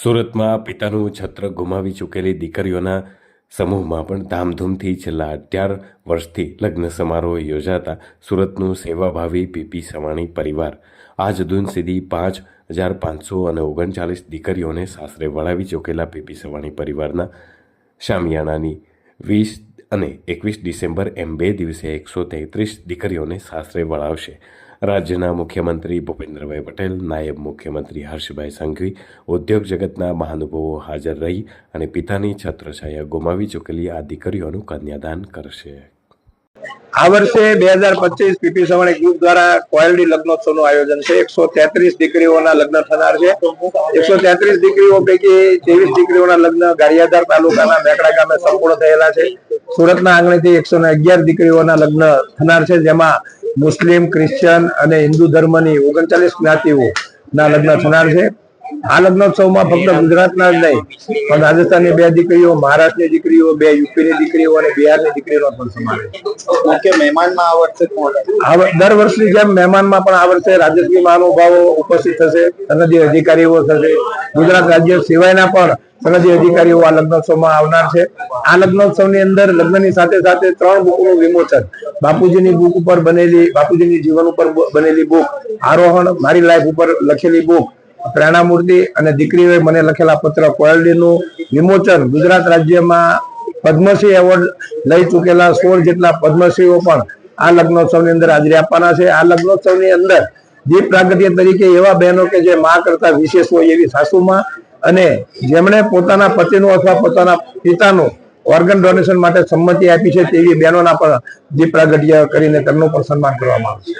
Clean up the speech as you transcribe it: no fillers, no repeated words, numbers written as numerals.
સુરતમાં પિતાનું છત્ર ગુમાવી ચૂકેલી દીકરીઓના સમૂહમાં પણ ધામધૂમથી છેલ્લા 18 વર્ષથી લગ્ન સમારોહ યોજાતા સુરતનું સેવાભાવી પીપી સવાણી પરિવાર આજ દિન સુધી 5,539 દીકરીઓને સાસરે વળાવી ચૂકેલા પીપી સવાણી પરિવારના શામિયાણાની 20 અને 21 ડિસેમ્બર એમ 2 દિવસે 133 દીકરીઓને સાસરે વળાવશે। રાજ્યના મુખ્યમંત્રી ભૂપેન્દ્રભાઈ પટેલ, નાયબ મુખ્યમંત્રી હર્ષભાઈ સંઘવી, ઉદ્યોગ જગતના મહાનુભાવો હાજર રહી અને પિતાની છત્રછાયા ગુમાવી ચૂકેલી આ દીકરીઓનું કન્યાદાન કરશે। આ વર્ષે 2025 પીપી સવાણી ગ્રુપ દ્વારા કોયલડી લગ્નોત્સવનું આયોજન છે। 133 દીકરીઓના લગ્ન થનાર છે। 133 દીકરીઓ પૈકી 23 દીકરીઓના લગ્ન ગારિયાધાર તાલુકાના મેકડા ગામે સંપૂર્ણ થયેલા છે। સુરતના આંગણેથી 111 દીકરીઓના લગ્ન થનાર છે, જેમાં મુસ્લિમ, ક્રિશ્ચિયન અને હિન્દુ ધર્મની 39 જ્ઞાતિઓના લગ્ન થનાર છે। આ લગ્નોત્સવમાં ફક્ત ગુજરાતના જ નહીં પણ રાજસ્થાનની 2 દીકરીઓ, મહારાષ્ટ્રની દીકરીઓ, 2 યુપીની દીકરીઓ અને બિહારની દીકરીઓનો પણ સમાવેશ છે। મુખ્ય મહેમાનમાં આ વર્ષે કોણ? દર વર્ષની જેમ મહેમાનમાં પણ આ વર્ષે રાજકીય મહાનુભાવો ઉપસ્થિત થશે, સનદી અધિકારીઓ થશે। ગુજરાત રાજ્ય સિવાયના પણ સનદી અધિકારીઓ આ લગ્નોત્સવમાં આવનાર છે। આ લગ્નોત્સવની અંદર લગ્નની સાથે સાથે 3 બુકનું વિમોચન, બાપુજીની બુક ઉપર બનેલી, બાપુજીની જીવન ઉપર બનેલી બુક આરોહણ, મારી લાઈફ ઉપર લખેલી બુક પ્રેરણામૂર્તિ અને દીકરીઓએ મને લખેલા પત્ર કોયલડીનું વિમોચન, ગુજરાત રાજ્યમાં પદ્મશ્રી એવોર્ડ લઈ ચૂકેલા 16 જેટલા પદ્મશ્રીઓ પણ આ લગ્નોત્સવની અંદર હાજરી આપવાના છે। આ લગ્નોત્સવની અંદર દીપ પ્રાગટ્ય તરીકે એવા બહેનો કે જે માં કરતા વિશેષ હોય એવી સાસુમાં અને જેમણે પોતાના પતિનું અથવા પોતાના પિતાનું ઓર્ગન ડોનેશન માટે સંમતિ આપી છે તેવી બહેનોના પણ દીપ પ્રાગટ્ય કરીને તેમનું પણ સન્માન કરવામાં આવશે।